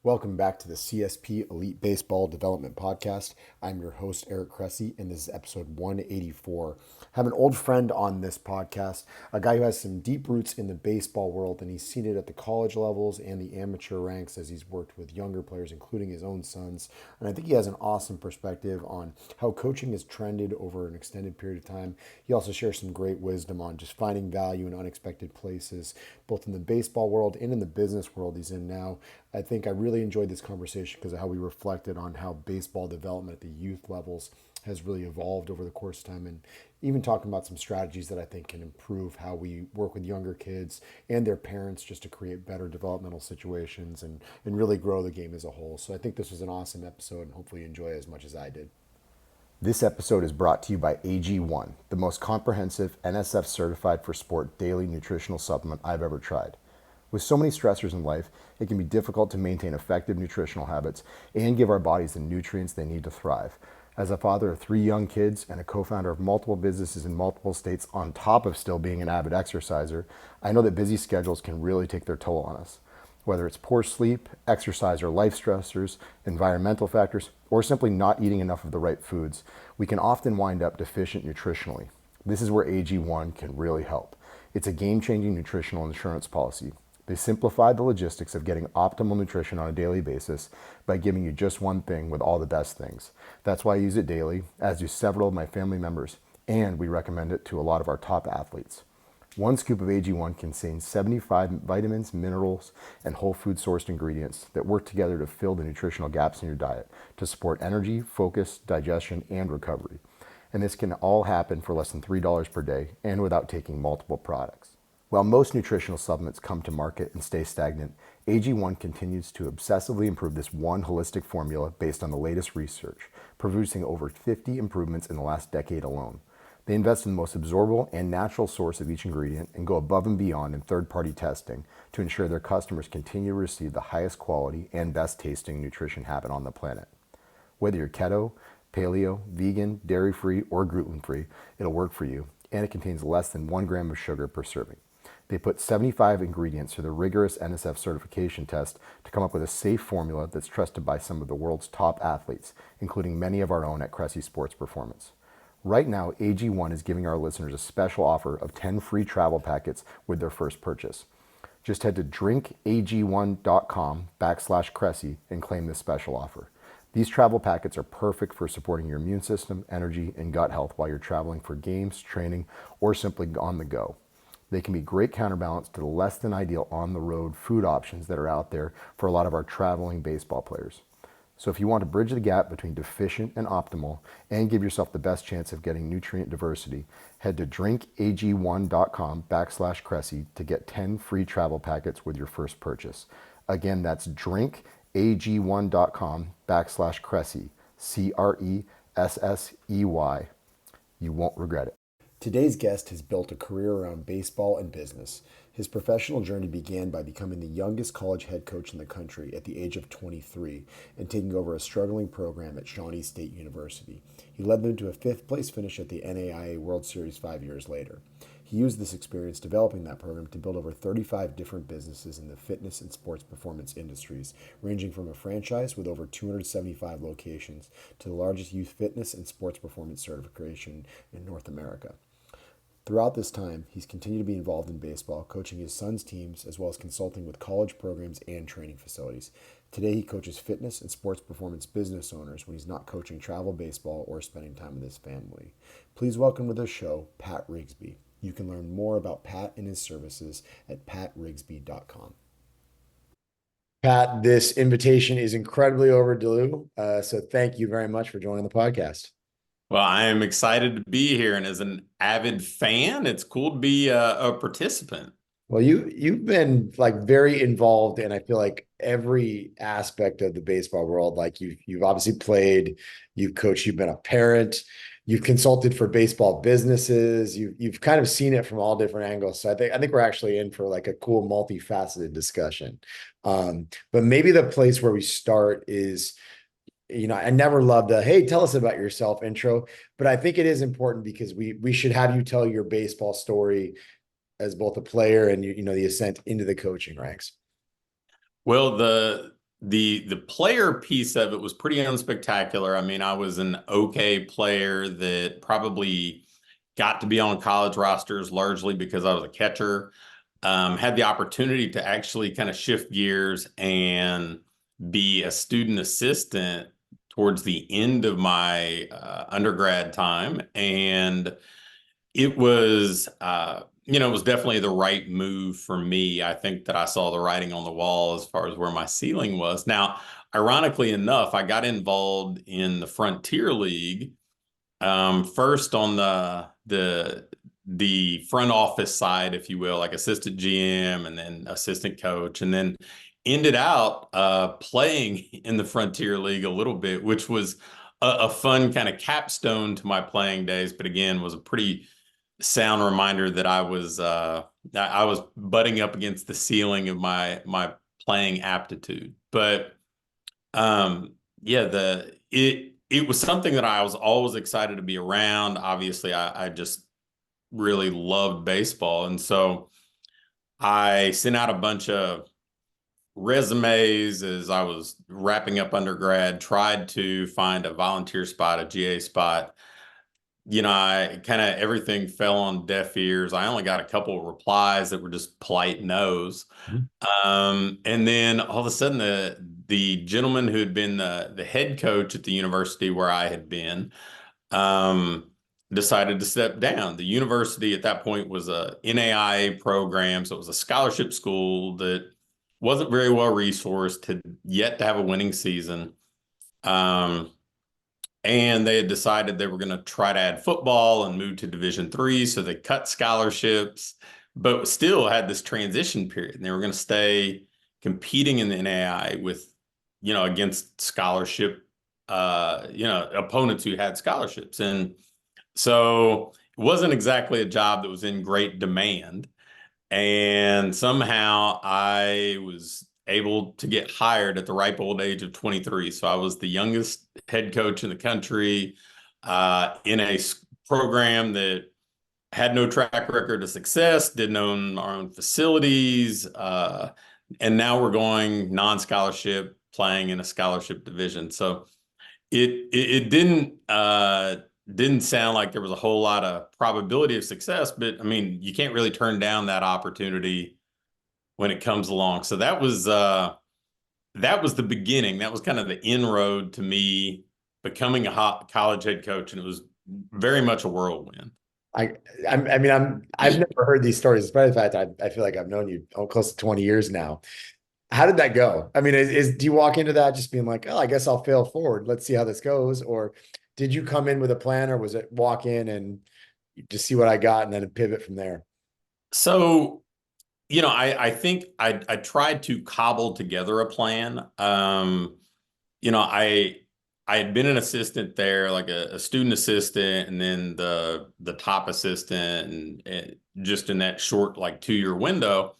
Welcome back to the CSP Elite Baseball Development Podcast. I'm your host, Eric Cressey, and this is episode 184. I have an old friend on this podcast, a guy who has some deep roots in the baseball world, and he's seen it at the college levels and the amateur ranks as he's worked with younger players, including his own sons. And I think he has an awesome perspective on how coaching has trended over an extended period of time. He also shares some great wisdom on just finding value in unexpected places, both in the baseball world and in the business world he's in now. I think I really enjoyed this conversation because of how we reflected on how baseball development at the youth levels has really evolved over the course of time, and even talking about some strategies that I think can improve how we work with younger kids and their parents just to create better developmental situations and really grow the game as a whole. So I think this was an awesome episode, and hopefully you enjoy it as much as I did. This episode is brought to you by AG1, the most comprehensive NSF certified for sport daily nutritional supplement I've ever tried. With so many stressors in life, it can be difficult to maintain effective nutritional habits and give our bodies the nutrients they need to thrive. As a father of 3 young kids and a co-founder of multiple businesses in multiple states on top of still being an avid exerciser, I know that busy schedules can really take their toll on us. Whether it's poor sleep, exercise or life stressors, environmental factors, or simply not eating enough of the right foods, we can often wind up deficient nutritionally. This is where AG1 can really help. It's a game-changing nutritional insurance policy. They simplify the logistics of getting optimal nutrition on a daily basis by giving you just one thing with all the best things. That's why I use it daily, as do several of my family members, and we recommend it to a lot of our top athletes. One scoop of AG1 contains 75 vitamins, minerals, and whole food sourced ingredients that work together to fill the nutritional gaps in your diet to support energy, focus, digestion, and recovery. And this can all happen for less than $3 per day and without taking multiple products. While most nutritional supplements come to market and stay stagnant, AG1 continues to obsessively improve this one holistic formula based on the latest research, producing over 50 improvements in the last decade alone. They invest in the most absorbable and natural source of each ingredient and go above and beyond in third-party testing to ensure their customers continue to receive the highest quality and best tasting nutrition happen on the planet. Whether you're keto, paleo, vegan, dairy-free, or gluten-free, it'll work for you, and it contains less than 1 gram of sugar per serving. They put 75 ingredients through the rigorous NSF certification test to come up with a safe formula that's trusted by some of the world's top athletes, including many of our own at Cressey Sports Performance. Right now, AG1 is giving our listeners a special offer of 10 free travel packets with their first purchase. Just head to drinkag1.com/Cressey and claim this special offer. These travel packets are perfect for supporting your immune system, energy, and gut health while you're traveling for games, training, or simply on the go. They can be great counterbalance to the less than ideal on-the-road food options that are out there for a lot of our traveling baseball players. So if you want to bridge the gap between deficient and optimal and give yourself the best chance of getting nutrient diversity, head to drinkag1.com/Cressey to get 10 free travel packets with your first purchase. Again, that's drinkag1.com/Cressey, Cressey. You won't regret it. Today's guest has built a career around baseball and business. His professional journey began by becoming the youngest college head coach in the country at the age of 23 and taking over a struggling program at Shawnee State University. He led them to a 5th-place finish at the NAIA World Series 5 years later. He used this experience developing that program to build over 35 different businesses in the fitness and sports performance industries, ranging from a franchise with over 275 locations to the largest youth fitness and sports performance certification in North America. Throughout this time, he's continued to be involved in baseball, coaching his son's teams, as well as consulting with college programs and training facilities. Today, he coaches fitness and sports performance business owners when he's not coaching travel baseball or spending time with his family. Please welcome to the show, Pat Rigsby. You can learn more about Pat and his services at patrigsby.com. Pat, this invitation is incredibly overdue, so thank you very much for joining the podcast. Well, I am excited to be here, and as an avid fan, it's cool to be a participant. Well, you've been like very involved in, I feel like, every aspect of the baseball world. Like you've obviously played, you've coached, you've been a parent, you've consulted for baseball businesses, you've kind of seen it from all different angles. So I think we're actually in for like a cool multifaceted discussion. But maybe the place where we start is, I never loved the hey, tell us about yourself intro, but I think it is important because we should have you tell your baseball story as both a player and the ascent into the coaching ranks. Well, the player piece of it was pretty unspectacular. I mean, I was an okay player that probably got to be on college rosters largely because I was a catcher. Had the opportunity to actually kind of shift gears and be a student assistant towards the end of my undergrad time. And it was, it was definitely the right move for me. I think that I saw the writing on the wall as far as where my ceiling was. Now, ironically enough, I got involved in the Frontier League first on the front office side, if you will, like assistant GM and then assistant coach, and then ended out playing in the Frontier League a little bit, which was a fun kind of capstone to my playing days. But again, was a pretty sound reminder that I was butting up against the ceiling of my playing aptitude. But yeah, it was something that I was always excited to be around. Obviously, I just really loved baseball. And so I sent out a bunch of resumes as I was wrapping up undergrad, tried to find a volunteer spot, a GA spot. I kind of everything fell on deaf ears. I only got a couple of replies that were just polite no's. And then all of a sudden, the gentleman who had been the head coach at the university where I had been um, decided to step down. The university at that point was a NAIA program, so it was a scholarship school that wasn't very well resourced, had yet to have a winning season. Um, and they had decided they were going to try to add football and move to Division III, so they cut scholarships, but still had this transition period. And they were going to stay competing in the NAI with, against scholarship, opponents who had scholarships. And so it wasn't exactly a job that was in great demand. And somehow I was able to get hired at the ripe old age of 23. So I was the youngest head coach in the country in a program that had no track record of success, didn't own our own facilities. And now we're going non-scholarship, playing in a scholarship division. So it didn't sound like there was a whole lot of probability of success, but I mean, you can't really turn down that opportunity when it comes along. So that was the beginning. That was kind of the inroad to me becoming a college head coach, and it was very much a whirlwind. I, I mean, I've never heard these stories, despite the fact I feel like I've known you close to 20 years now. How did that go? I mean, do you walk into that just being like, oh, I guess I'll fail forward. Let's see how this goes. Or did you come in with a plan, or was it walk in and just see what I got and then pivot from there? So, I think I tried to cobble together a plan. You know, I I had been an assistant there, like a student assistant, and then the top assistant, and just in that short like 2 year window.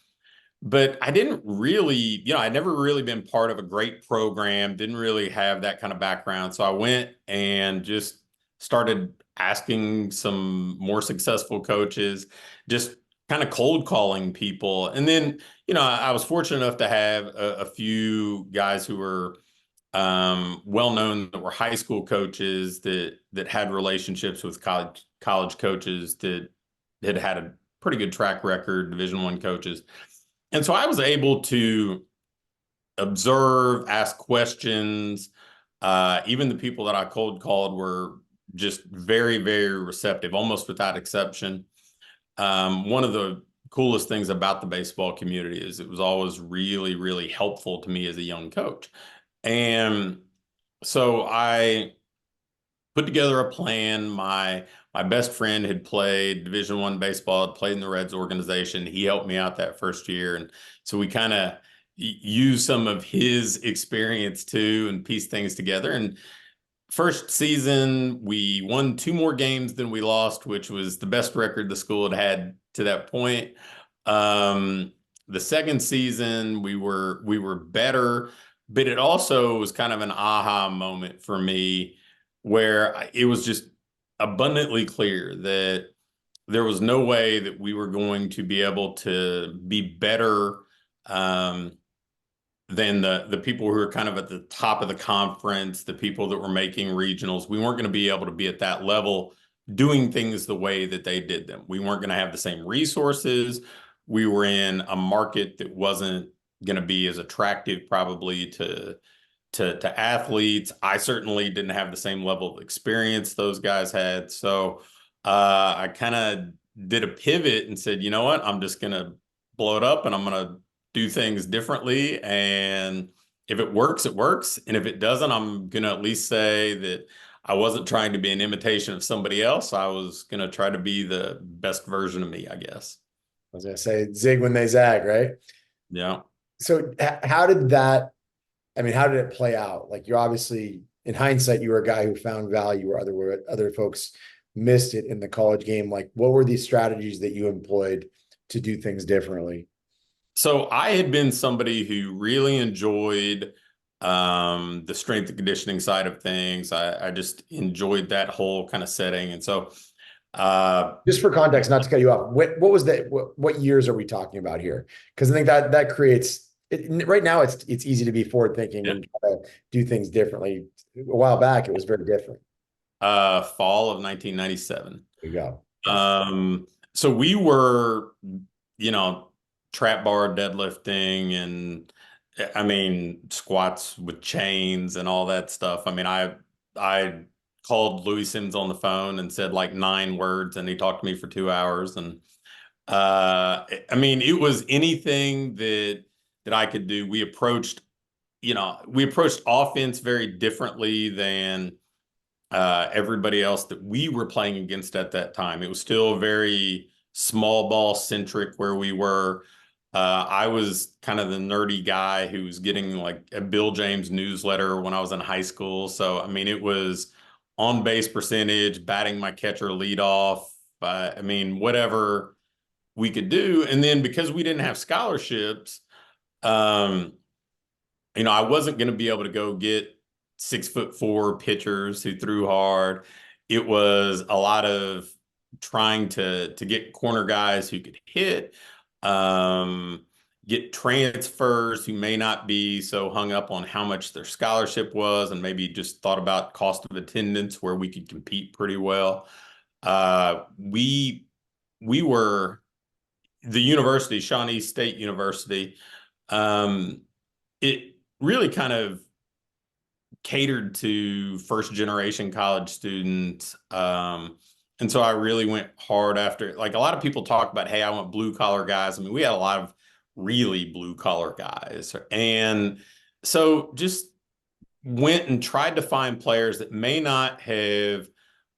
But I didn't really, I'd never really been part of a great program, didn't really have that kind of background. So I went and just started asking some more successful coaches, just kind of cold calling people. And then, I was fortunate enough to have a few guys who were well known, that were high school coaches that had relationships with college coaches that had a pretty good track record, Division I coaches. And so I was able to observe, ask questions. Even the people that I cold called were just very, very receptive, almost without exception. One of the coolest things about the baseball community is it was always really, really helpful to me as a young coach. And so I put together a plan. My best friend had played Division I baseball, had played in the Reds organization. He helped me out that first year, and so we kind of used some of his experience too and pieced things together. And first season, we won two more games than we lost, which was the best record the school had had to that point. The second season, we were better, but it also was kind of an aha moment for me where it was just abundantly clear that there was no way that we were going to be able to be better um, than the people who are kind of at the top of the conference, the people that were making regionals. We weren't going to be able to be at that level doing things the way that they did them. We weren't going to have the same resources. We were in a market that wasn't going to be as attractive probably to athletes. I certainly didn't have the same level of experience those guys had. So I kind of did a pivot and said, you know what, I'm just going to blow it up and I'm going to do things differently. And if it works, it works. And if it doesn't, I'm going to at least say that I wasn't trying to be an imitation of somebody else. I was going to try to be the best version of me, I guess. I was gonna say zig when they zag, right? Yeah. So how did that, I mean, how did it play out? Like you're obviously, in hindsight, you were a guy who found value where other folks missed it in the college game. Like, what were these strategies that you employed to do things differently? So I had been somebody who really enjoyed the strength and conditioning side of things. I just enjoyed that whole kind of setting. And so Just for context, not to cut you off, what was that? What years are we talking about here? Because I think that creates it, right now. It's easy to be forward thinking yeah, and try to do things differently. A while back, it was very different. fall of 1997. There you go. Okay. So we were, you know, trap bar deadlifting and I mean squats with chains and all that stuff. I mean, I called Louis Sims on the phone and said like 9 words and he talked to me for 2 hours. And I mean, it was anything that I could do. We approached offense very differently than everybody else that we were playing against at that time. It was still very small ball centric where we were. I was kind of the nerdy guy who was getting like a Bill James newsletter when I was in high school. So, I mean, it was on base percentage, batting my catcher lead off. I mean, whatever we could do. And then because we didn't have scholarships, um, I wasn't going to be able to go get 6'4" pitchers who threw hard. It was a lot of trying to get corner guys who could hit, um, get transfers who may not be so hung up on how much their scholarship was and maybe just thought about cost of attendance where we could compete pretty well. We were the university, Shawnee State University. Um, it really kind of catered to first generation college students. And so I really went hard after, like a lot of people talk about, hey, I want blue collar guys. I mean, we had a lot of really blue collar guys. And so just went and tried to find players that may not have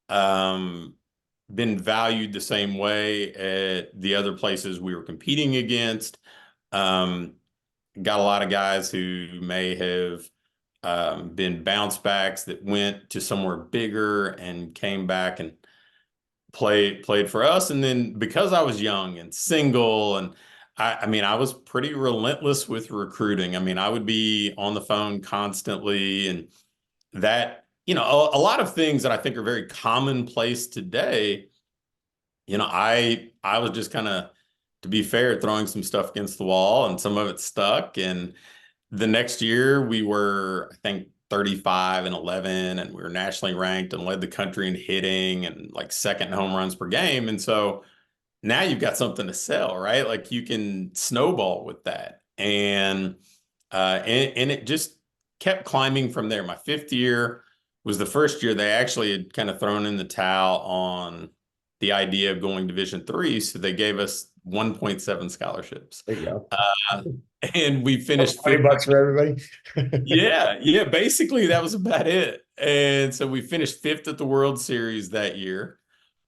been valued the same way at the other places we were competing against. Got a lot of guys who may have been bounce backs that went to somewhere bigger and came back and played for us. And then because I was young and single, and I mean, I was pretty relentless with recruiting. I mean, I would be on the phone constantly, and that, a lot of things that I think are very commonplace today. I was just kind of, to be fair, throwing some stuff against the wall, and some of it stuck. And the next year we were, I think, 35-11, and we were nationally ranked and led the country in hitting and like second home runs per game. And so now you've got something to sell, right? Like you can snowball with that. And it just kept climbing from there. My fifth year was the first year they actually had kind of thrown in the towel on the idea of going Division III. So they gave us 1.7 scholarships. There you go. And we finished $20 for everybody. yeah, basically that was about it. And so we finished fifth at the World Series that year.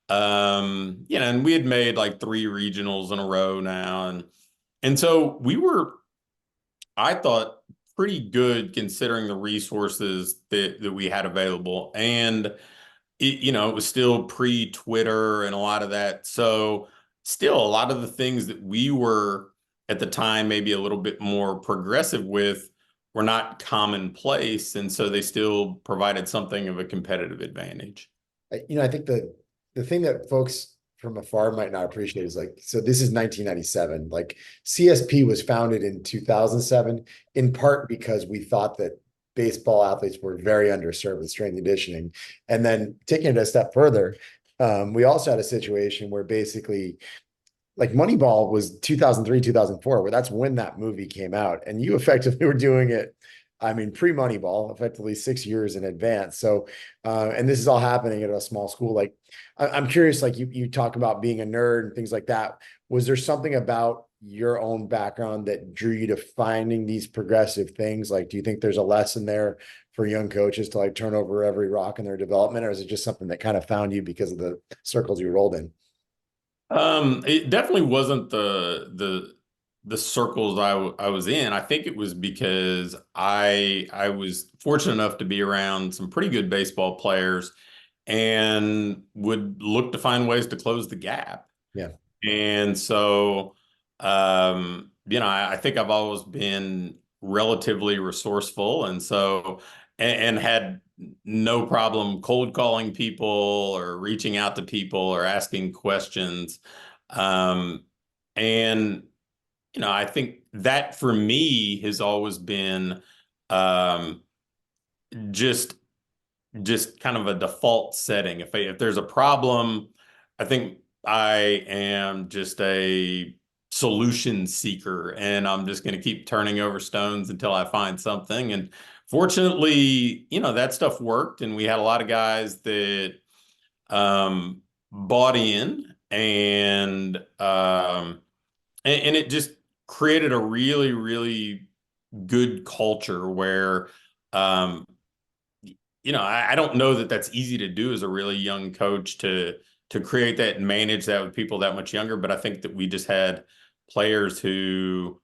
And we had made like 3 regionals in a row now. And so we were, I thought, pretty good considering the resources that we had available. And it was still pre-Twitter and a lot of that. So still a lot of the things that we were at the time maybe a little bit more progressive with were not commonplace. And so they still provided something of a competitive advantage. I think the thing that folks from afar might not appreciate is like, so this is 1997. Like CSP was founded in 2007, in part because we thought that baseball athletes were very underserved with strength and conditioning. And then taking it a step further, we also had a situation where basically like Moneyball was 2003, 2004, where that's when that movie came out. And you effectively were doing it, I mean, pre-Moneyball, effectively 6 years in advance. So, and this is all happening at a small school. Like, I'm curious, like you talk about being a nerd and things like that. Was there something about your own background that drew you to finding these progressive things? Like, do you think there's a lesson there for young coaches to like turn over every rock in their development, or is it just something that kind of found you because of the circles you rolled in? It definitely wasn't the circles I was in. I think it was because I was fortunate enough to be around some pretty good baseball players and would look to find ways to close the gap. Yeah. And so, I think I've always been relatively resourceful, and so and had no problem cold calling people or reaching out to people or asking questions. Um, and I think that for me has always been um, just just kind of a default setting. If there's a problem, I think I am just a solution seeker, and I'm just going to keep turning over stones until I find something. And fortunately, that stuff worked, and we had a lot of guys that bought in, and it just created a really, really good culture where um, I don't know that that's easy to do as a really young coach to create that and manage that with people that much younger. But I think that we just had players who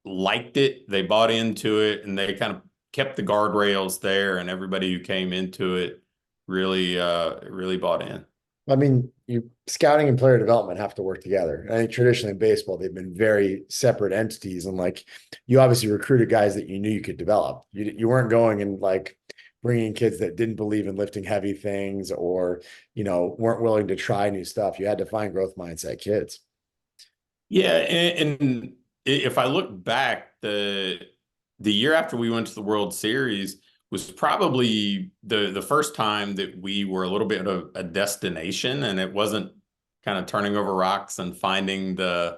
liked it, they bought into it, and they kind of kept the guardrails there, and everybody who came into it really bought in. I mean, you scouting and player development have to work together. I think traditionally in baseball, they've been very separate entities. And like, you obviously recruited guys that you knew you could develop. You weren't going and like bringing kids that didn't believe in lifting heavy things or, weren't willing to try new stuff. You had to find growth mindset kids. Yeah, and if I look back, the year after we went to the World Series was probably the first time that we were a little bit of a destination, and it wasn't kind of turning over rocks and finding the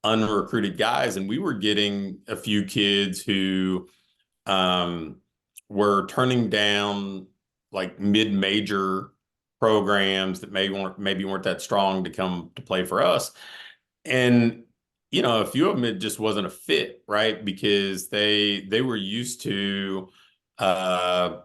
unrecruited guys. And we were getting a few kids who um, were turning down like mid-major programs that maybe weren't that strong to come to play for us. And a few of them it just wasn't a fit, right? Because they were used to uh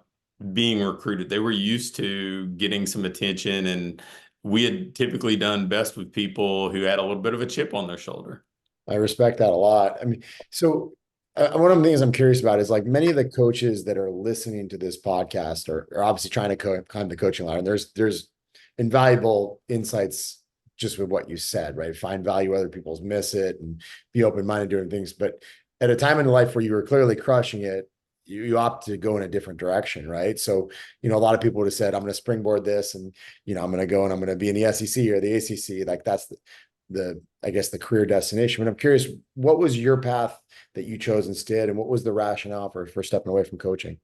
being recruited. They were used to getting some attention, and we had typically done best with people who had a little bit of a chip on their shoulder. I respect that a lot. I mean, so one of the things I'm curious about is like many of the coaches that are listening to this podcast are obviously trying to climb the coaching ladder. And there's invaluable insights just with what you said, right? Find value, other people's miss it, and be open-minded doing things. But at a time in life where you were clearly crushing it, you opt to go in a different direction, right? So, a lot of people would have said, I'm going to springboard this and, I'm going to go and I'm going to be in the SEC or the ACC. Like that's the I guess the career destination. But I'm curious, what was your path that you chose instead, and what was the rationale for stepping away from coaching?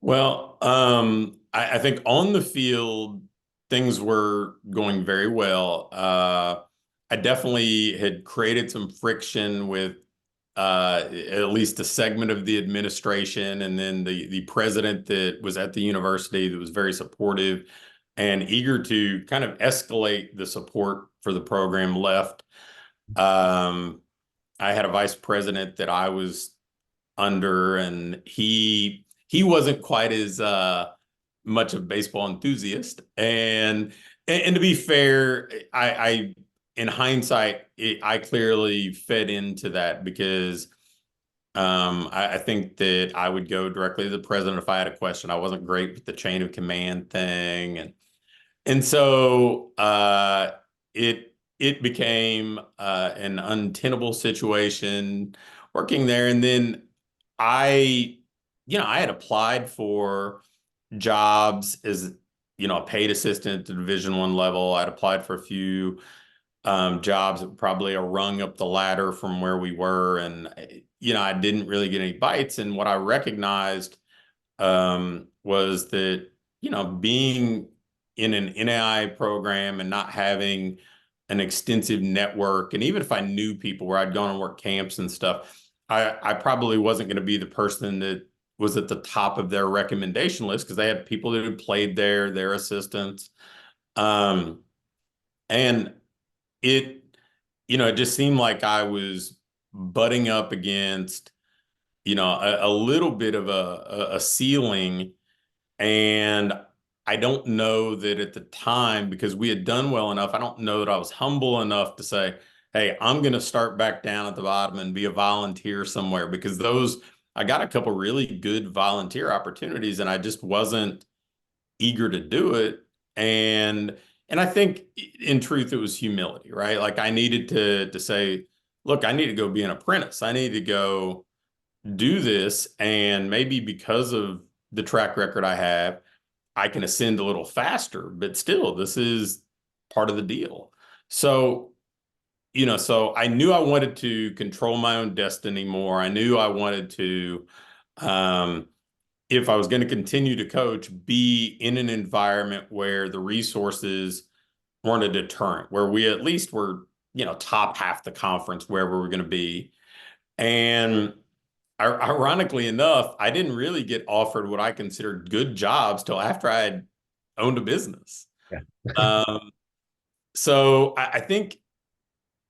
Well, I think on the field, things were going very well. I definitely had created some friction with at least a segment of the administration, and then the president that was at the university that was very supportive and eager to kind of escalate the support for the program left. Um, I had a vice president that I was under, and he wasn't quite as much of baseball enthusiast. And to be fair, I in hindsight, I clearly fed into that because I think that I would go directly to the president if I had a question. I wasn't great with the chain of command thing, and so it became an untenable situation working there. And then I, I had applied for jobs as a paid assistant at the Division I level. I'd applied for a few jobs that were probably a rung up the ladder from where we were. And, I didn't really get any bites. And what I recognized was that, being in an NAI program and not having an extensive network, and even if I knew people where I'd gone and work camps and stuff, I probably wasn't going to be the person that was at the top of their recommendation list because they had people that had played there, their assistants. Um, and it, it just seemed like I was butting up against, a little bit of a ceiling. And I don't know that at the time, because we had done well enough, I don't know that I was humble enough to say, hey, I'm going to start back down at the bottom and be a volunteer somewhere, because I got a couple really good volunteer opportunities and I just wasn't eager to do it. And I think in truth, it was humility, right? Like I needed to say, look, I need to go be an apprentice. I need to go do this. And maybe because of the track record I have, I can ascend a little faster, but still, this is part of the deal. So, so I knew I wanted to control my own destiny more. I knew I wanted to, um, if I was going to continue to coach, be in an environment where the resources weren't a deterrent, where we at least were, top half the conference where we were going to be. And ironically enough, I didn't really get offered what I considered good jobs till after I had owned a business. Yeah. Um, so I think,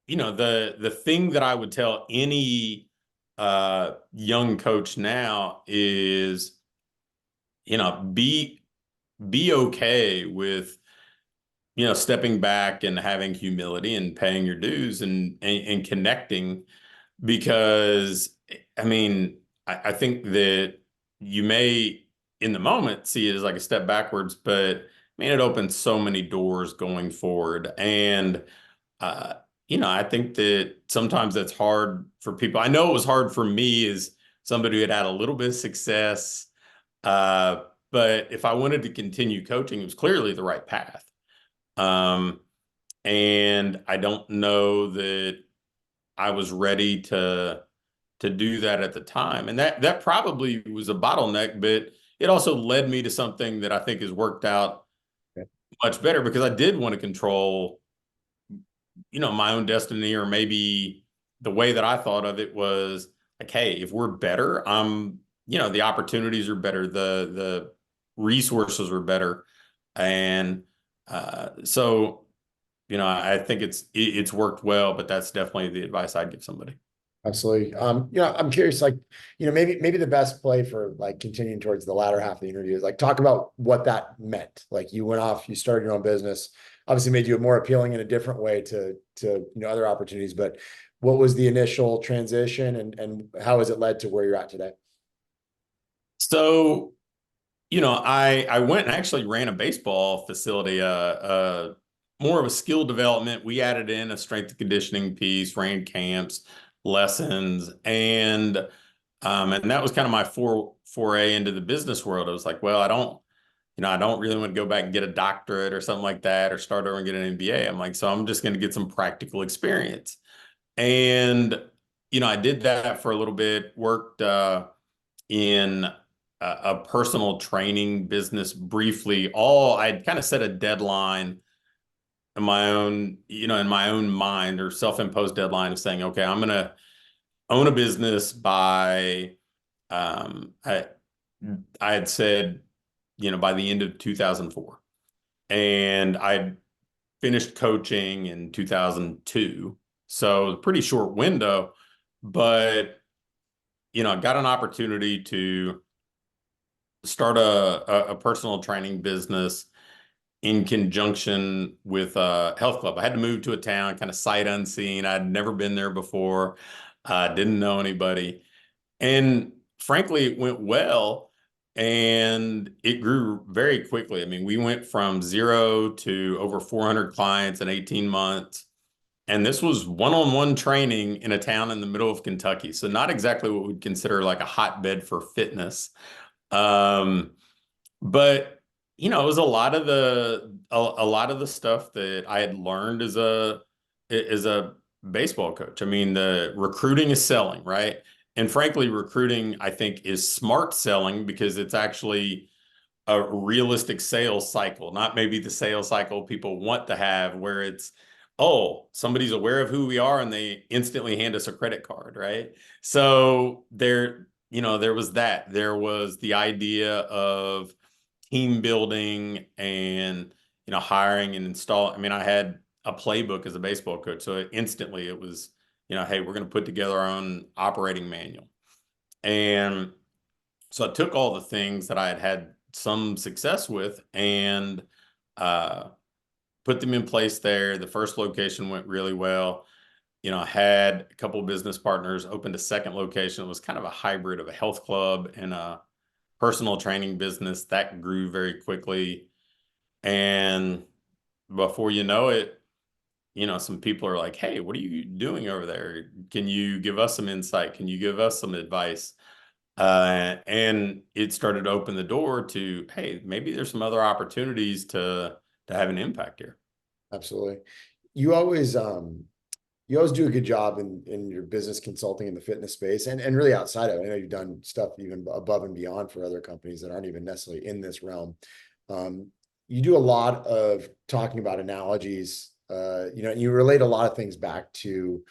the thing that I would tell any young coach now is, be okay with, stepping back and having humility and paying your dues and connecting, because I mean, I think that you may in the moment see it as like a step backwards, but I mean, it opens so many doors going forward. And, uh, I think that sometimes that's hard for people. I know it was hard for me as somebody who had had a little bit of success. But if I wanted to continue coaching, it was clearly the right path. Um, and I don't know that I was ready to do that at the time. And that probably was a bottleneck, but it also led me to something that I think has worked out Yeah. much better, because I did want to control, my own destiny. Or maybe the way that I thought of it was like, hey, if we're better, the opportunities are better, the resources are better. And so, I think it's worked well, but that's definitely the advice I'd give somebody. Absolutely. I'm curious, like, maybe the best play for like continuing towards the latter half of the interview is like talk about what that meant. Like you went off, you started your own business, obviously made you more appealing in a different way to other opportunities. But what was the initial transition and how has it led to where you're at today? So, I went and actually ran a baseball facility, more of a skill development. We added in a strength and conditioning piece, ran camps, lessons, and that was kind of my foray into the business world. I was like, well, I don't really want to go back and get a doctorate or something like that, or start over and get an MBA. I'm like, so I'm just going to get some practical experience. And, I did that for a little bit, worked in a personal training business briefly. I'd kind of set a deadline in my own, in my own mind, or self-imposed deadline of saying, okay, I'm going to own a business by, I had said, by the end of 2004. And I finished coaching in 2002. So pretty short window, but, I got an opportunity to start a personal training business in conjunction with a health club. I had to move to a town, kind of sight unseen. I'd never been there before. Didn't know anybody. And frankly, it went well and it grew very quickly. I mean, we went from 0 to over 400 clients in 18 months. And this was one-on-one training in a town in the middle of Kentucky. So not exactly what we'd consider like a hotbed for fitness. Um, but it was a lot of the stuff that I had learned as a baseball coach. I mean, the recruiting is selling, right? And frankly, recruiting, I think, is smart selling because it's actually a realistic sales cycle, not maybe the sales cycle people want to have where it's, oh, somebody's aware of who we are and they instantly hand us a credit card, right? So there was that. There was the idea of team building and, hiring and install. I mean, I had a playbook as a baseball coach. So instantly it was, hey, we're going to put together our own operating manual. And so I took all the things that I had had some success with and uh, put them in place there. The first location went really well. I had a couple of business partners, opened a second location. It was kind of a hybrid of a health club and a personal training business that grew very quickly. And before you know it, some people are like, hey, what are you doing over there? Can you give us some insight? Can you give us some advice? And it started to open the door to, hey, maybe there's some other opportunities to have an impact here. Absolutely. You always you always do a good job in your business consulting in the fitness space and really outside of it. I know you've done stuff even above and beyond for other companies that aren't even necessarily in this realm. Um, you do a lot of talking about analogies. You relate a lot of things back to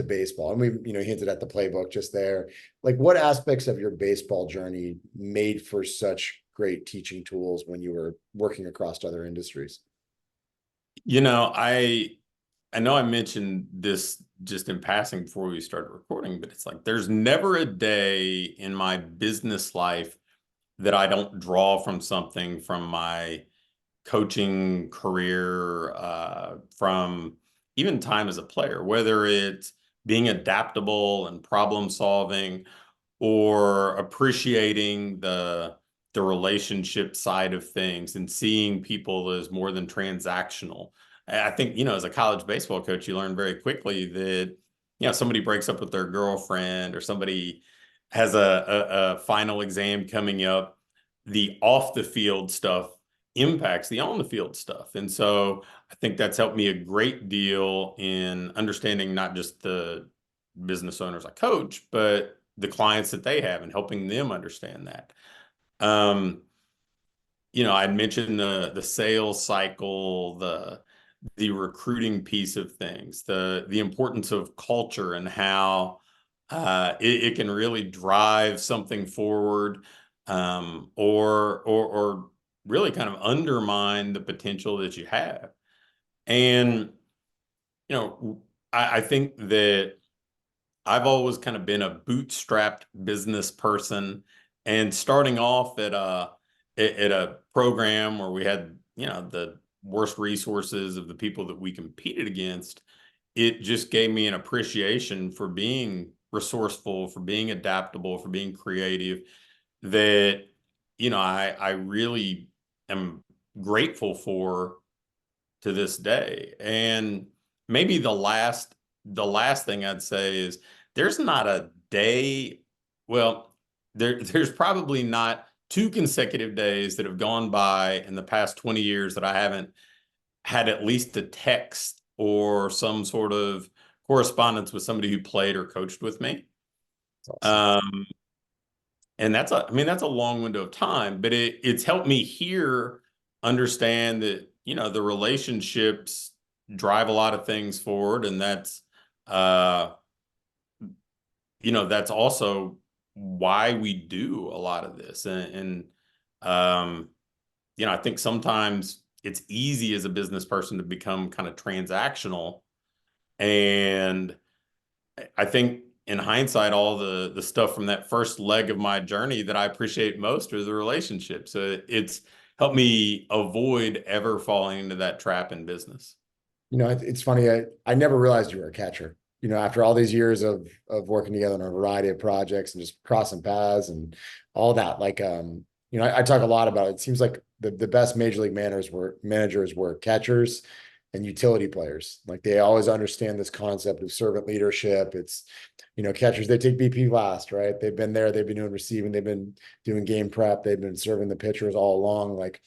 baseball, and we hinted at the playbook just there. Like, what aspects of your baseball journey made for such great teaching tools when you were working across other industries? I know I mentioned this just in passing before we started recording, but it's like there's never a day in my business life that I don't draw from something from my coaching career, from even time as a player, whether it's being adaptable and problem solving or appreciating the relationship side of things and seeing people as more than transactional. I think, as a college baseball coach, you learn very quickly that, somebody breaks up with their girlfriend or somebody has a final exam coming up, the off the field stuff impacts the on the field stuff. And so I think that's helped me a great deal in understanding not just the business owners I coach, but the clients that they have and helping them understand that. Um, I'd mentioned the sales cycle, the recruiting piece of things, the importance of culture and how it can really drive something forward, or really kind of undermine the potential that you have. And I think that I've always kind of been a bootstrapped business person, and starting off at a program where we had, the worst resources of the people that we competed against, it just gave me an appreciation for being resourceful, for being adaptable, for being creative that, I really am grateful for to this day. And maybe the last thing I'd say is there's not a day, well, there's probably not two consecutive days that have gone by in the past 20 years that I haven't had at least a text or some sort of correspondence with somebody who played or coached with me. That's awesome. Um, and I mean, that's a long window of time, but it's helped me here understand that, the relationships drive a lot of things forward. And uh, that's also why we do a lot of this. Um, I think sometimes it's easy as a business person to become kind of transactional. And I think in hindsight, all the stuff from that first leg of my journey that I appreciate most are the relationships. So it's helped me avoid ever falling into that trap in business. It's funny. I never realized you were a catcher. After all these years of working together on a variety of projects and just crossing paths and all that. Like, I talk a lot about it. It seems like the best major league managers were catchers, and utility players. Like they always understand this concept of servant leadership. It's, catchers, they take BP last, right? They've been there, they've been doing receiving, they've been doing game prep, they've been serving the pitchers all along. Like,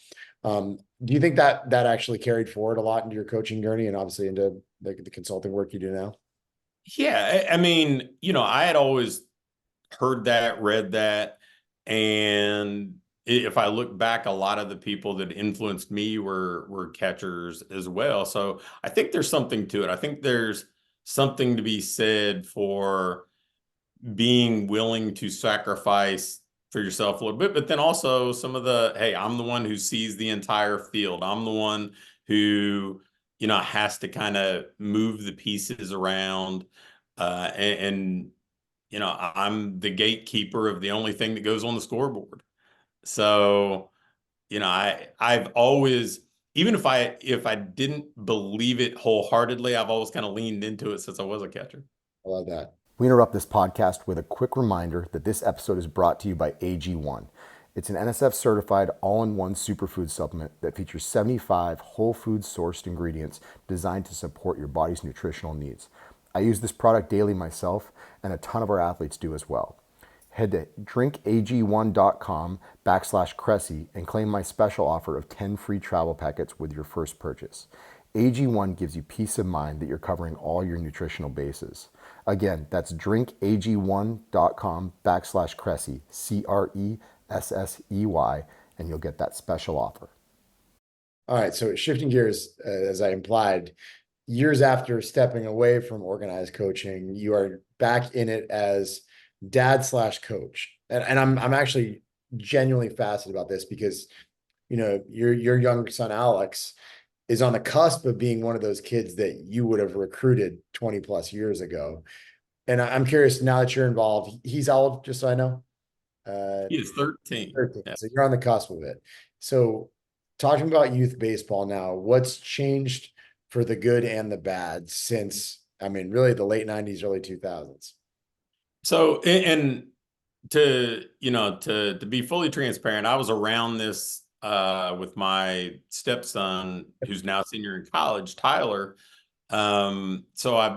do you think that that actually carried forward a lot into your coaching journey and obviously into the consulting work you do now? Yeah, I mean, I had always heard that, read that, and if I look back, a lot of the people that influenced me were catchers as well. So I think there's something to it. I think there's something to be said for being willing to sacrifice for yourself a little bit, but then also some of the, hey, I'm the one who sees the entire field. I'm the one who, has to kind of move the pieces around. And I'm the gatekeeper of the only thing that goes on the scoreboard. So, I've always, even if I didn't believe it wholeheartedly, I've always kind of leaned into it since I was a catcher. I love that. We interrupt this podcast with a quick reminder that this episode is brought to you by AG1. It's an NSF certified all-in-one superfood supplement that features 75 whole food sourced ingredients designed to support your body's nutritional needs. I use this product daily myself, and a ton of our athletes do as well. Head to drinkag1.com/Cressey and claim my special offer of 10 free travel packets with your first purchase. AG1 gives you peace of mind that you're covering all your nutritional bases. Again, that's drinkag1.com/Cressey, Cressey, and you'll get that special offer. All right. So shifting gears, as I implied, years after stepping away from organized coaching, you are back in it as dad/coach. And I'm actually genuinely fascinated about this because, your young son, Alex, is on the cusp of being one of those kids that you would have recruited 20 plus years ago. And I'm curious now that you're involved, he's how old, just so I know? He is 13. 13. Yeah. So you're on the cusp of it. So talking about youth baseball now, what's changed for the good and the bad since, I mean, really the late 90s, early 2000s? So, and to be fully transparent, I was around this with my stepson, who's now a senior in college, Tyler. So I'm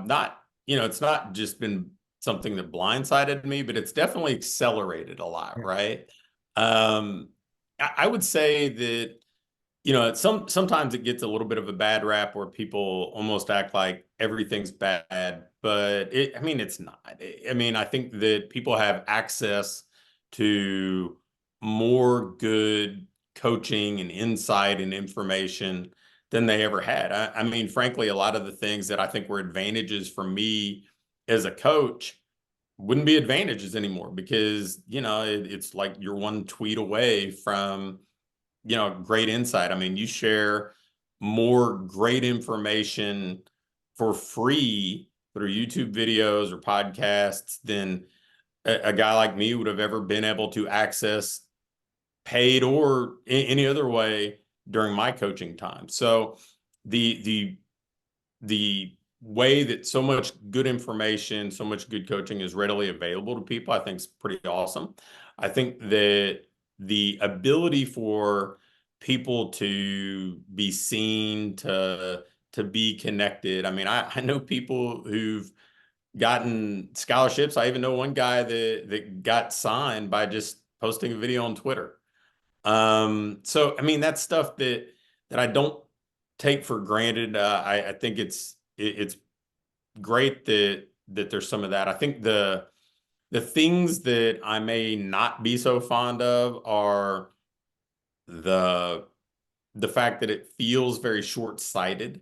not, it's not just been something that blindsided me, but it's definitely accelerated a lot, right? I would say that, sometimes it gets a little bit of a bad rap where people almost act like everything's bad, but I mean, it's not. I mean, I think that people have access to more good coaching and insight and information than they ever had. I mean, frankly, a lot of the things that I think were advantages for me as a coach wouldn't be advantages anymore because, it's like you're one tweet away from, great insight. I mean, you share more great information for free through YouTube videos or podcasts than a guy like me would have ever been able to access paid or any other way during my coaching time. So the way that so much good information, so much good coaching is readily available to people, I think is pretty awesome. I think that the ability for people to be seen, to be connected. I mean, I know people who've gotten scholarships. I even know one guy that got signed by just posting a video on Twitter. So I mean, that's stuff that I don't take for granted. I think it's great that there's some of that. I think the things that I may not be so fond of are the fact that it feels very short-sighted.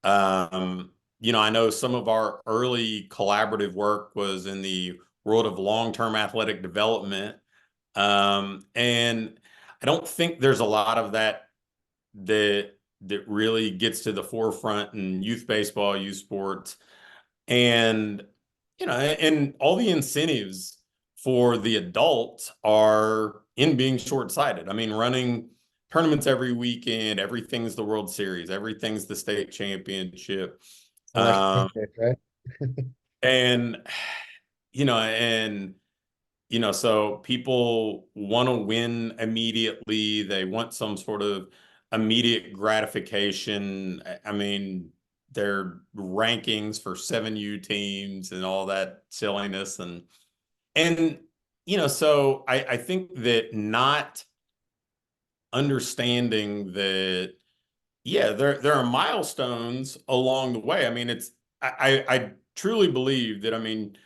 I know some of our early collaborative work was in the world of long-term athletic development. And I don't think there's a lot of that really gets to the forefront in youth baseball, youth sports. And, and all the incentives for the adults are in being short-sighted. I mean, running tournaments every weekend, everything's the World Series, everything's the state championship. Right? And, and, so people want to win immediately. They want some sort of immediate gratification. I mean, their rankings for 7U teams and all that silliness. And so I think that not understanding that, yeah, there are milestones along the way. I mean, I truly believe that, I mean,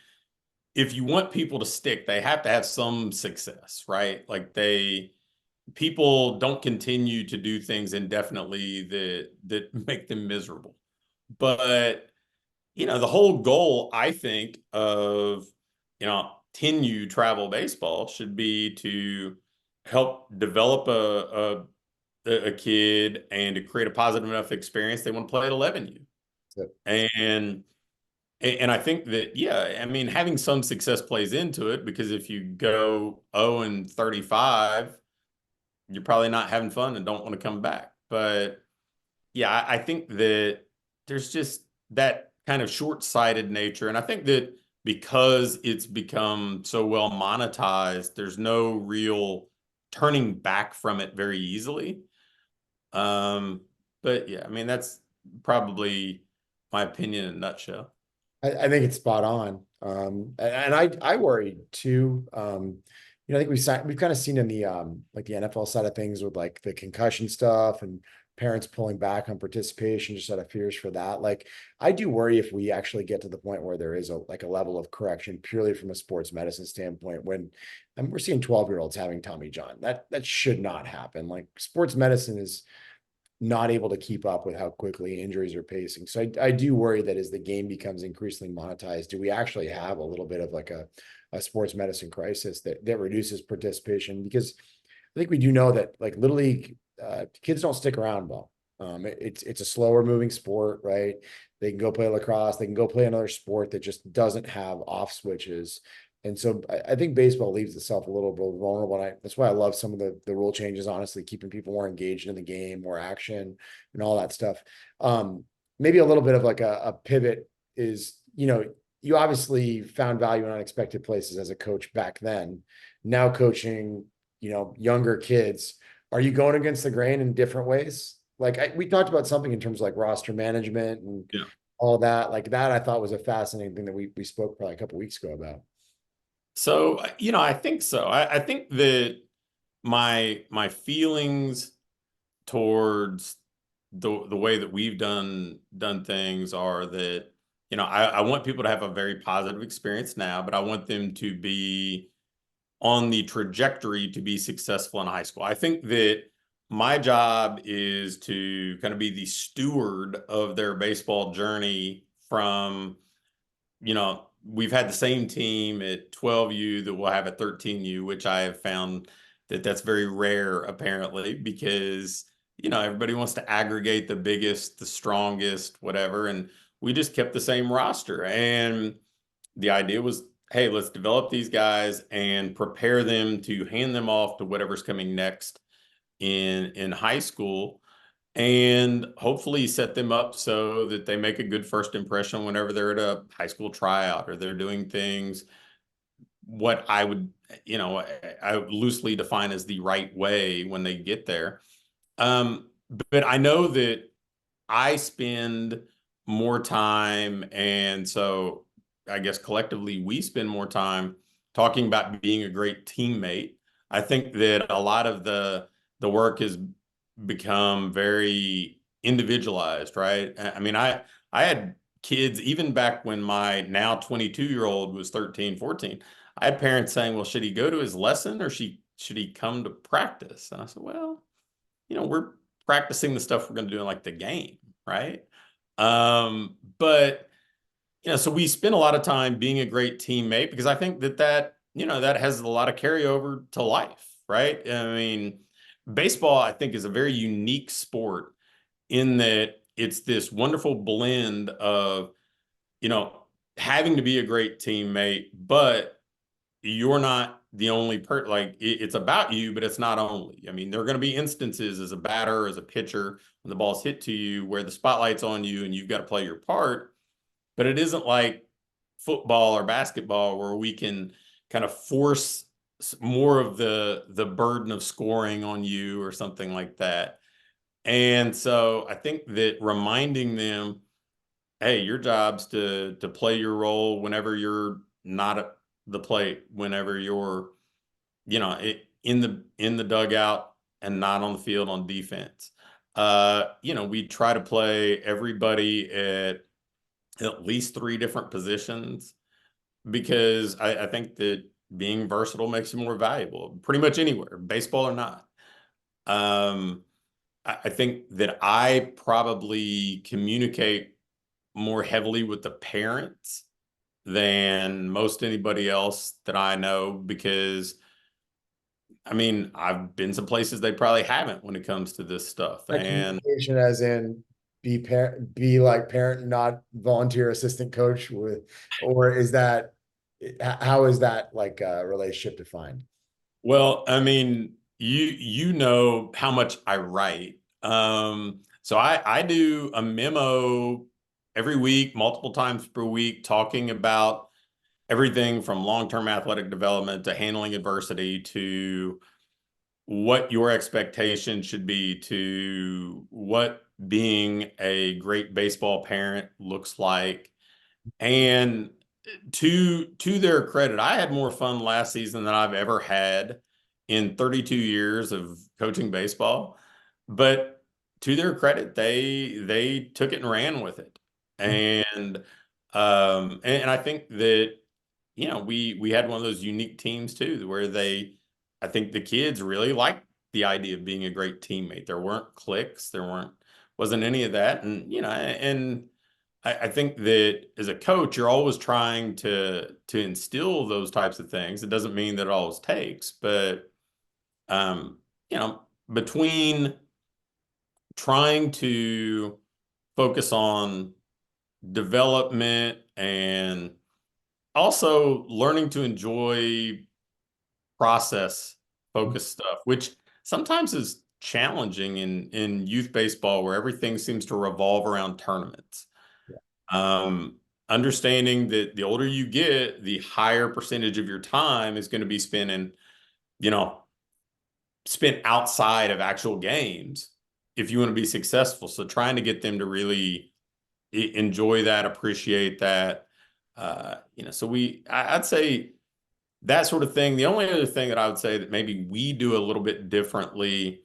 if you want people to stick, they have to have some success, right? Like people don't continue to do things indefinitely that make them miserable. But the whole goal, I think, of 10U travel baseball should be to help develop a kid and to create a positive enough experience they want to play at 11U. Yep. And I think that, yeah, I mean, having some success plays into it, because if you go 0-35, you're probably not having fun and don't want to come back. But yeah, I think that there's just that kind of short-sighted nature. And I think that because it's become so well monetized, there's no real turning back from it very easily. But yeah, I mean, that's probably my opinion in a nutshell. I think it's spot on. And I worry too. I think we've kind of seen in the like the NFL side of things with like the concussion stuff and parents pulling back on participation just out of fears for that. Like I do worry if we actually get to the point where there is a level of correction purely from a sports medicine standpoint when we're seeing 12-year-olds having Tommy John. That should not happen. Like sports medicine is not able to keep up with how quickly injuries are pacing. So I do worry that as the game becomes increasingly monetized, do we actually have a little bit of like a sports medicine crisis that reduces participation? Because I think we do know that like Little League kids don't stick around well. It's a slower moving sport, right? They can go play lacrosse, they can go play another sport that just doesn't have off switches. And so I think baseball leaves itself a little bit vulnerable. And that's why I love some of the rule changes, honestly, keeping people more engaged in the game, more action and all that stuff. Maybe a little bit of like a pivot is, you obviously found value in unexpected places as a coach back then. Now coaching, younger kids, are you going against the grain in different ways? Like we talked about something in terms of like roster management and all that. Like that, I thought was a fascinating thing that we spoke probably a couple of weeks ago about. So, I think so. I think that my feelings towards the way that we've done things are that, I want people to have a very positive experience now, but I want them to be on the trajectory to be successful in high school. I think that my job is to kind of be the steward of their baseball journey from, we've had the same team at 12U that we'll have at 13U, which I have found that that's very rare, apparently, because, everybody wants to aggregate the biggest, the strongest, whatever. And we just kept the same roster. And the idea was, hey, let's develop these guys and prepare them to hand them off to whatever's coming next in high school, and hopefully set them up so that they make a good first impression whenever they're at a high school tryout or they're doing things what I would, I would loosely define as the right way when they get there. But I know that I spend more time, and so I guess collectively we spend more time talking about being a great teammate. I think that a lot of the work has become very individualized, right? I mean, I had kids even back when my now 22-year-old was 13, 14. I had parents saying, well, should he go to his lesson or should he come to practice? And I said, well, we're practicing the stuff we're going to do in like the game, right? But so we spend a lot of time being a great teammate, because I think that that has a lot of carryover to life, right? I mean, baseball, I think, is a very unique sport in that it's this wonderful blend of, having to be a great teammate, but you're not the only like it's about you, but it's not only. I mean, there are going to be instances as a batter, as a pitcher, when the ball's hit to you, where the spotlight's on you and you've got to play your part. But it isn't like football or basketball where we can kind of force more of the burden of scoring on you or something like that. And so I think that reminding them, hey, your job's to play your role whenever you're not at the plate, whenever you're, in the dugout and not on the field on defense. We try to play everybody at least three different positions because I think that being versatile makes you more valuable pretty much anywhere, baseball or not. Um, I think that I probably communicate more heavily with the parents than most anybody else that I know because I mean, I've been some places they probably haven't when it comes to this stuff. That And communication, as in be like parent, not volunteer assistant coach with, or is that how is that like a relationship defined? well, I mean, you know how much I write. So I do a memo every week, multiple times per week, talking about everything from long-term athletic development to handling adversity to what your expectation should be to what being a great baseball parent looks like. And to their credit, I had more fun last season than I've ever had in 32 years of coaching baseball. But to their credit, they took it and ran with it. And I think that we had one of those unique teams too, where I think the kids really liked the idea of being a great teammate. There weren't cliques, wasn't any of that, and I think that as a coach, you're always trying to instill those types of things. It doesn't mean that it always takes, but um, between trying to focus on development and also learning to enjoy process focused stuff, which sometimes is challenging in youth baseball where everything seems to revolve around tournaments. Um, Understanding that the older you get, the higher percentage of your time is going to be you know, spent outside of actual games if you want to be successful. So trying to get them to really enjoy that, appreciate that. So I'd say that sort of thing. The only other thing that I would say that maybe we do a little bit differently,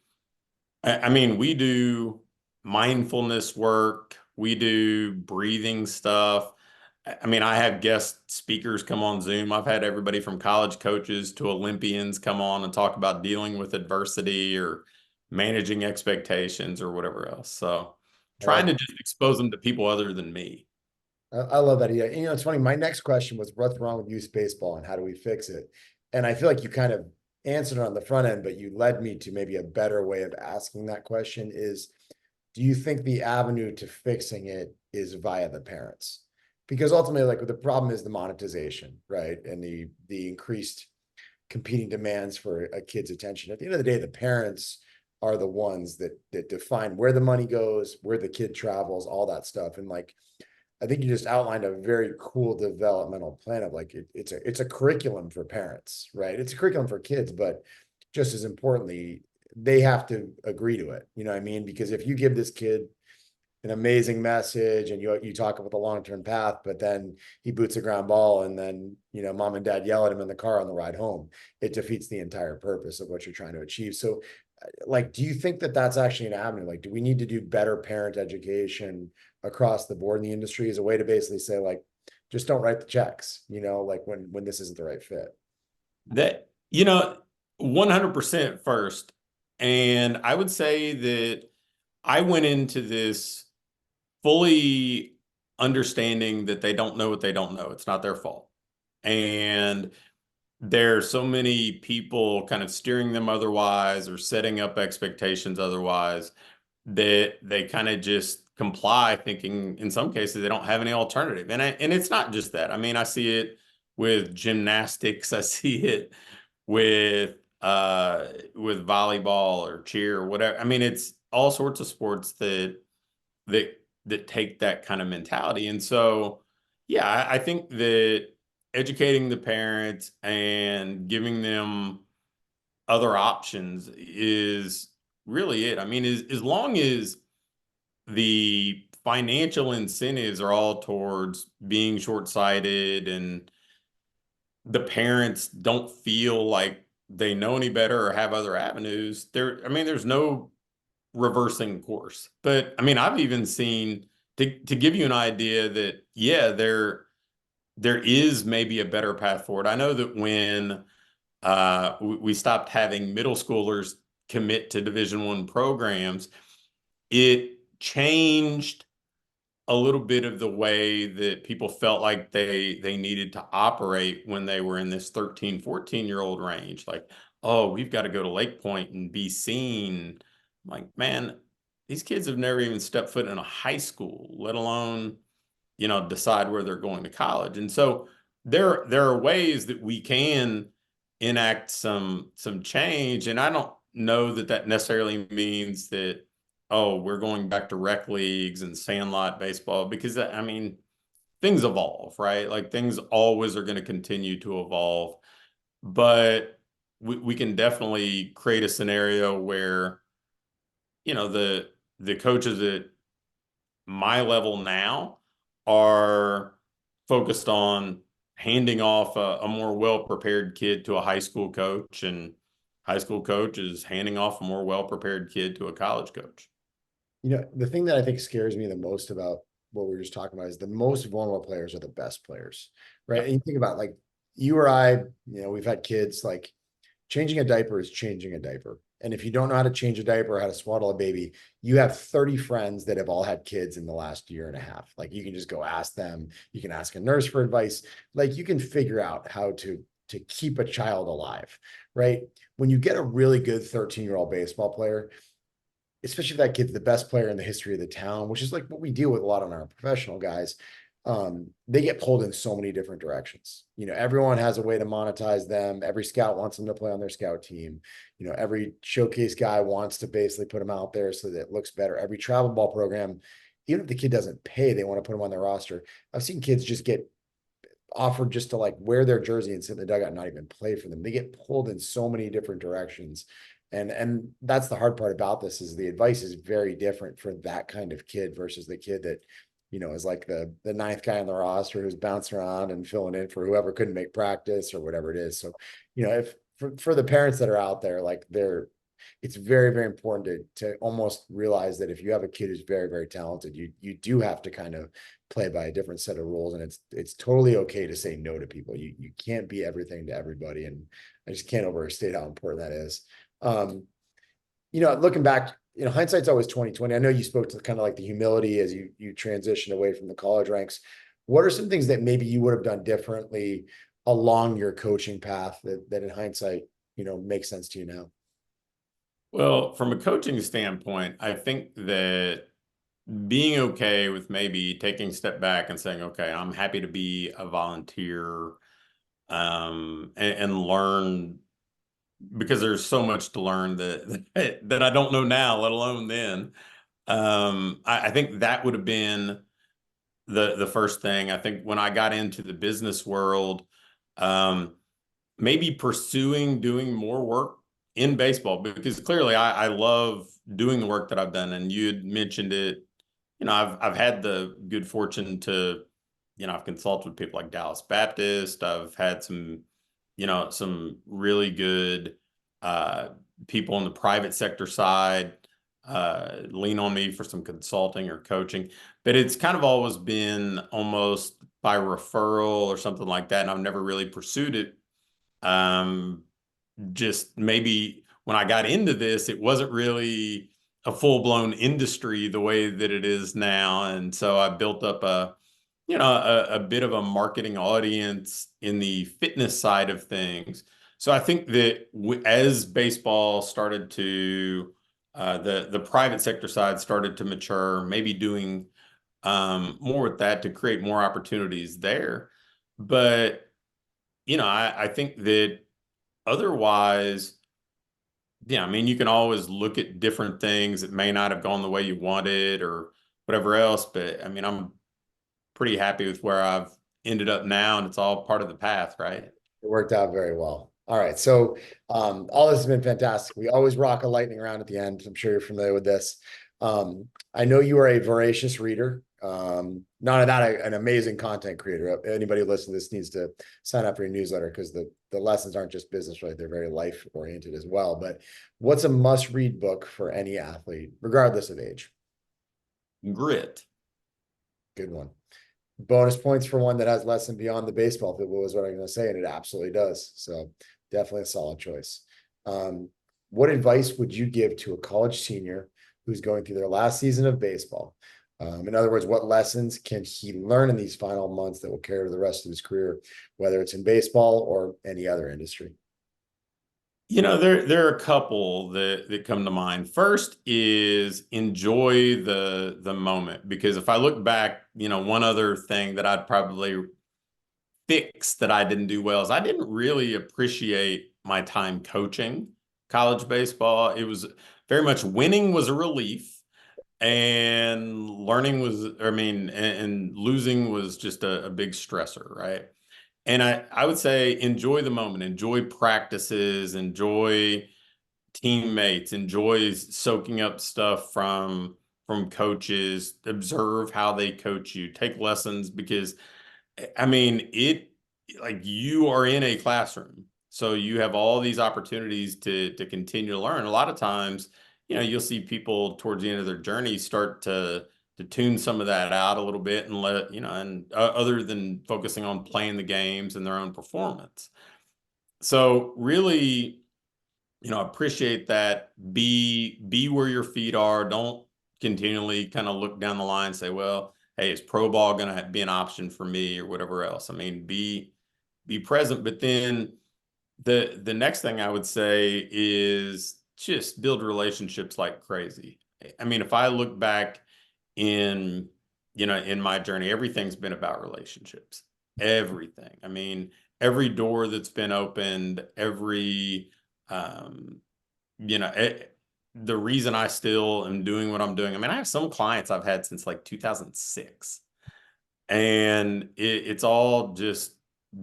I mean, we do mindfulness work, we do breathing stuff. I mean, I have guest speakers come on Zoom. I've had everybody from college coaches to Olympians come on and talk about dealing with adversity or managing expectations or whatever else. So trying to just expose them to people other than me. I love that. Yeah. It's funny. My next question was what's wrong with youth baseball and how do we fix it? And I feel like you kind of answered it on the front end, but you led me to maybe a better way of asking that question is, do you think the avenue to fixing it is via the parents? Because ultimately, like the problem is the monetization, right? And the increased competing demands for a kid's attention. At the end of the day, the parents are the ones that define where the money goes, where the kid travels, all that stuff. And like I think you just outlined a very cool developmental plan of like it's a curriculum for parents, right? It's a curriculum for kids, but just as importantly, they have to agree to it. You know what I mean? Because if you give this kid an amazing message and you talk about the long-term path, but then he boots a ground ball and then mom and dad yell at him in the car on the ride home, it defeats the entire purpose of what you're trying to achieve. So like, do you think that that's actually an avenue? Like, do we need to do better parent education across the board in the industry as a way to basically say, like, just don't write the checks, like when this isn't the right fit? That, 100% first. And I would say that I went into this fully understanding that they don't know what they don't know. It's not their fault. And there's so many people kind of steering them otherwise or setting up expectations otherwise that they kind of just comply, thinking in some cases they don't have any alternative. And it's not just that. I mean, I see it with gymnastics. I see it with volleyball or cheer or whatever. I mean, it's all sorts of sports that that take that kind of mentality. And so, yeah, I think that educating the parents and giving them other options is really it. I mean, as long as the financial incentives are all towards being short-sighted and the parents don't feel like they know any better or have other avenues, I mean, there's no reversing course. But I mean, I've even seen, to give you an idea, that yeah, there is maybe a better path forward. I know that when we stopped having middle schoolers commit to Division I programs, it changed a little bit of the way that people felt like they needed to operate when they were in this 13, 14-year-old range. Like, oh, we've got to go to Lake Point and be seen. I'm like, man, these kids have never even stepped foot in a high school, let alone, decide where they're going to college. And so there are ways that we can enact some change. And I don't know that that necessarily means that, oh, we're going back to rec leagues and sandlot baseball, because I mean, things evolve, right? Like things always are going to continue to evolve, but we can definitely create a scenario where, the coaches at my level now are focused on handing off a more well-prepared kid to a high school coach, and high school coach is handing off a more well-prepared kid to a college coach. The thing that I think scares me the most about what we were just talking about is the most vulnerable players are the best players, right? Yeah. And you think about like you or I, we've had kids, like changing a diaper is changing a diaper. And if you don't know how to change a diaper or how to swaddle a baby, you have 30 friends that have all had kids in the last year and a half. Like you can just go ask them. You can ask a nurse for advice. Like you can figure out how to keep a child alive, right? When you get a really good 13-year-old baseball player, especially if that kid's the best player in the history of the town, which is like what we deal with a lot on our professional guys, they get pulled in so many different directions. Everyone has a way to monetize them. Every scout wants them to play on their scout team. Every showcase guy wants to basically put them out there so that it looks better. Every travel ball program, even if the kid doesn't pay, they want to put them on their roster. I've seen kids just get offered just to like wear their jersey and sit in the dugout and not even play for them. They get pulled in so many different directions. And that's the hard part about this, is the advice is very different for that kind of kid versus the kid that, is like the ninth guy on the roster who's bouncing around and filling in for whoever couldn't make practice or whatever it is. So, if for the parents that are out there, like it's very, very important to almost realize that if you have a kid who's very, very talented, you do have to kind of play by a different set of rules, and it's totally okay to say no to people. You can't be everything to everybody, and I just can't overstate how important that is. Looking back, hindsight's always 2020. I know you spoke to kind of like the humility as you transition away from the college ranks. What are some things that maybe you would have done differently along your coaching path that in hindsight, makes sense to you now? Well, from a coaching standpoint, I think that being okay with maybe taking a step back and saying, okay, I'm happy to be a volunteer, and learn, because there's so much to learn that I don't know now, let alone then. I think that would have been the first thing. I think when I got into the business world, um, maybe pursuing doing more work in baseball, because clearly I love doing the work that I've done. And you had mentioned it, I've had the good fortune to, I've consulted with people like Dallas Baptist. I've had some really good people in the private sector side lean on me for some consulting or coaching, but it's kind of always been almost by referral or something like that, and I've never really pursued it. Just maybe when I got into this, it wasn't really a full-blown industry the way that it is now, and so I built up a bit of a marketing audience in the fitness side of things. So I think that as baseball started to the private sector side started to mature, maybe doing more with that to create more opportunities there. But I think that otherwise, yeah, I mean, you can always look at different things that may not have gone the way you wanted or whatever else. But I mean, I'm pretty happy with where I've ended up now, and it's all part of the path, right? It worked out very well. All right. So all this has been fantastic. We always rock a lightning round at the end. I'm sure you're familiar with this. I know you are a voracious reader. Not that an amazing content creator. Anybody listening to this needs to sign up for your newsletter because the lessons aren't just business, right? They're very life oriented as well. But what's a must read book for any athlete, regardless of age? Grit. Good one. Bonus points for one that has lesson beyond the baseball field was what I'm going to say, and it absolutely does. So definitely a solid choice. What advice would you give to a college senior who's going through their last season of baseball? In other words, what lessons can he learn in these final months that will carry to the rest of his career, whether it's in baseball or any other industry? There are a couple that come to mind. First is enjoy the moment, because if I look back, one other thing that I'd probably fix that I didn't do well is I didn't really appreciate my time coaching college baseball. It was very much winning was a relief, and learning was, and losing was just a big stressor, right? And I would say enjoy the moment, enjoy practices, enjoy teammates, enjoy soaking up stuff from coaches, observe how they coach you, take lessons, because it, like, you are in a classroom. So you have all these opportunities to continue to learn. A lot of times, you'll see people towards the end of their journey start to tune some of that out a little bit and other than focusing on playing the games and their own performance. So really, appreciate that. Be where your feet are. Don't continually kind of look down the line and say, well, hey, is pro ball going to be an option for me or whatever else? Be present. But then the next thing I would say is just build relationships like crazy. If I look back in my journey, everything's been about relationships. Everything. Every door that's been opened, um, the reason I still am doing what I'm doing. I have some clients I've had since like 2006, and it's all just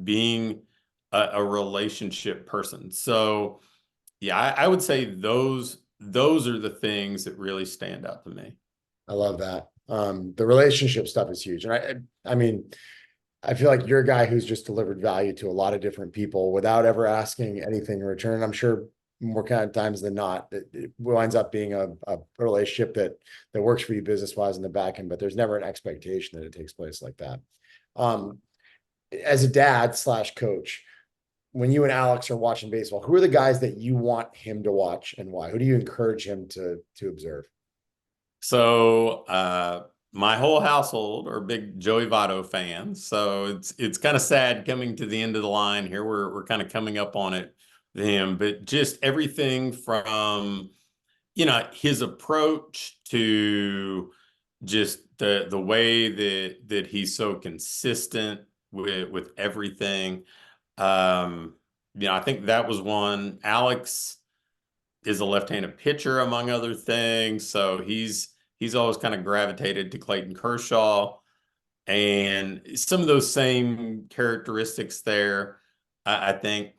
being a relationship person. So yeah, I would say those are the things that really stand out to me. I love that. The relationship stuff is huge. And I feel like you're a guy who's just delivered value to a lot of different people without ever asking anything in return. I'm sure more kind of times than not, it winds up being a relationship that works for you business wise in the back end, but there's never an expectation that it takes place like that. As a dad slash coach, when you and Alex are watching baseball, who are the guys that you want him to watch and why? Who do you encourage him to observe? So my whole household are big Joey Votto fans. So it's kind of sad coming to the end of the line here. We're kind of coming up on it with him, but just everything from his approach to just the way that he's so consistent with everything. I think that was one. Alex is a left-handed pitcher, among other things. So he's always kind of gravitated to Clayton Kershaw, and some of those same characteristics there, I think.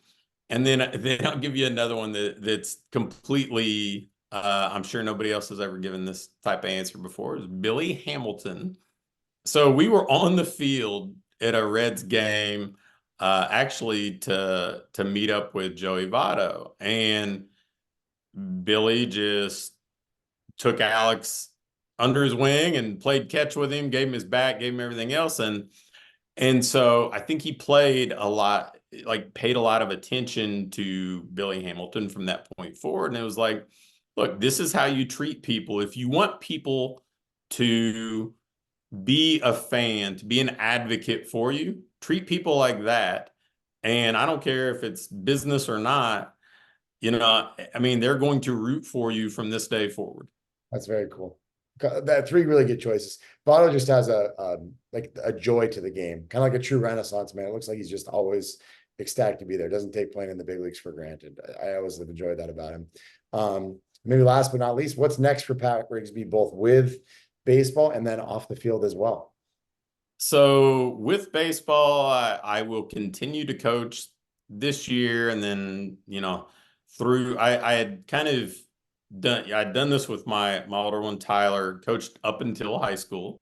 And then I'll give you another one that's completely, I'm sure nobody else has ever given this type of answer before, is Billy Hamilton. So we were on the field at a Reds game, actually to meet up with Joey Votto, and Billy just took Alex under his wing and played catch with him, gave him his bat, gave him everything else. And so I think he played a lot, like paid a lot of attention to Billy Hamilton from that point forward. And it was like, look, this is how you treat people. If you want people to be a fan, to be an advocate for you, treat people like that. And I don't care if it's business or not, they're going to root for you from this day forward. That's very cool. That three really good choices. Votto just has a joy to the game, kind of like a true Renaissance man. It looks like he's just always ecstatic to be there. Doesn't take playing in the big leagues for granted. I always have enjoyed that about him. Maybe last but not least, what's next for Pat Rigsby, both with baseball and then off the field as well? So with baseball, I will continue to coach. this year, and then, through I had kind of I'd done this with my older one, Tyler, coached up until high school.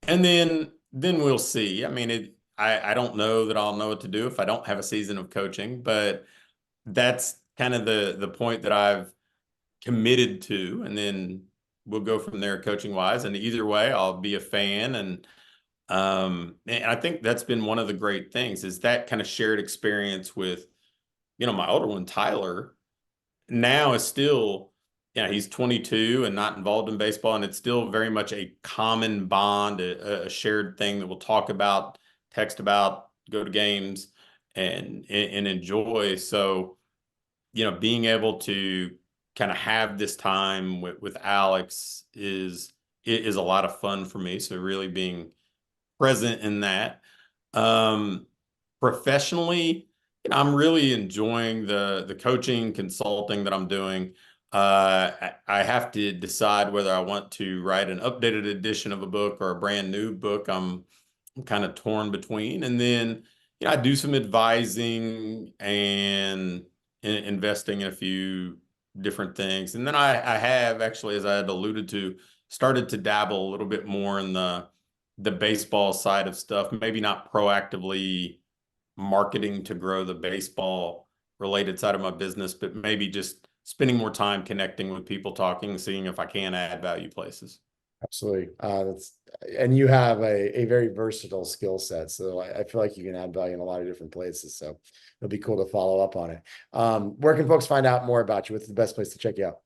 And then we'll see. I mean, I don't know that I'll know what to do if I don't have a season of coaching, but that's kind of the point that I've committed to, and then we'll go from there coaching wise. And either way, I'll be a fan. And I think that's been one of the great things, is that kind of shared experience with, my older one, Tyler, now is still, he's 22 and not involved in baseball, and it's still very much a common bond, a shared thing that we'll talk about, text about, go to games, and enjoy. So, being able to kind of have this time with Alex is a lot of fun for me. So really being present in that. Um, Professionally, I'm really enjoying the coaching consulting that I'm doing. I have to decide whether I want to write an updated edition of a book or a brand new book. I'm kind of torn between. And then, I do some advising and investing in a few different things. And then I have actually, as I had alluded to, started to dabble a little bit more in the baseball side of stuff, maybe not proactively marketing to grow the baseball related side of my business, but maybe just spending more time connecting with people, talking, seeing if I can add value places. Absolutely. And you have a very versatile skill set. So I feel like you can add value in a lot of different places. So it'll be cool to follow up on it. Where can folks find out more about you? What's the best place to check you out?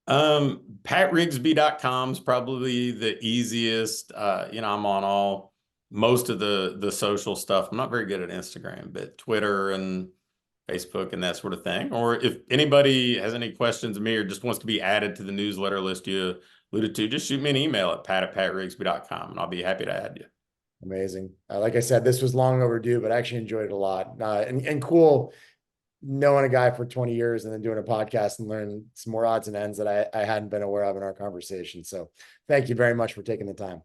PatRigsby.com is probably the easiest. I'm on most of the social stuff. I'm not very good at Instagram, but Twitter and Facebook and that sort of thing. Or if anybody has any questions of me or just wants to be added to the newsletter list you alluded to, just shoot me an email at pat@patrigsby.com, and I'll be happy to add you. Amazing. Like I said, this was long overdue, but I actually enjoyed it a lot. And cool knowing a guy for 20 years and then doing a podcast and learning some more odds and ends that I hadn't been aware of in our conversation. So thank you very much for taking the time.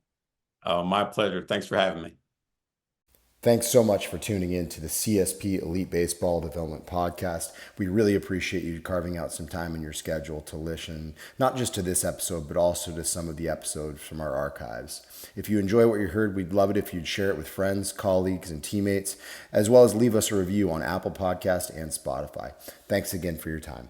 Oh, my pleasure. Thanks for having me. Thanks so much for tuning in to the CSP Elite Baseball Development Podcast. We really appreciate you carving out some time in your schedule to listen, not just to this episode, but also to some of the episodes from our archives. If you enjoy what you heard, we'd love it if you'd share it with friends, colleagues, and teammates, as well as leave us a review on Apple Podcast and Spotify. Thanks again for your time.